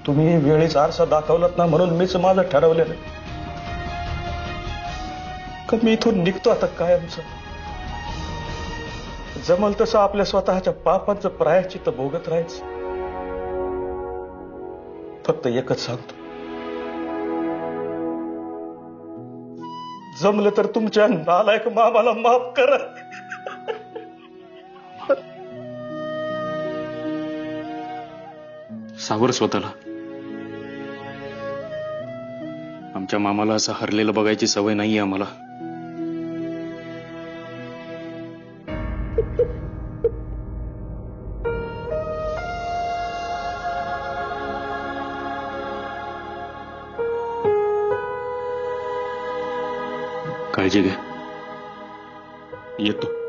तुम्ही वेळीचा आरसा दाखवलात ना, म्हणून मीच माझं ठरवलेलं का मी इथून निघतो आता कायमचं. जमल तसं आपल्या स्वतःच्या पापांचं प्रायश्चित्त भोगत राहायचं. फक्त एकच सांगतो, जमलं तर तुमच्या नालायक मामाला माफ करा. सावर स्वतःला. आमच्या मामाला असं हरलेलं बघायची सवय नाहीये आम्हाला. काळजी घ्या. येतो.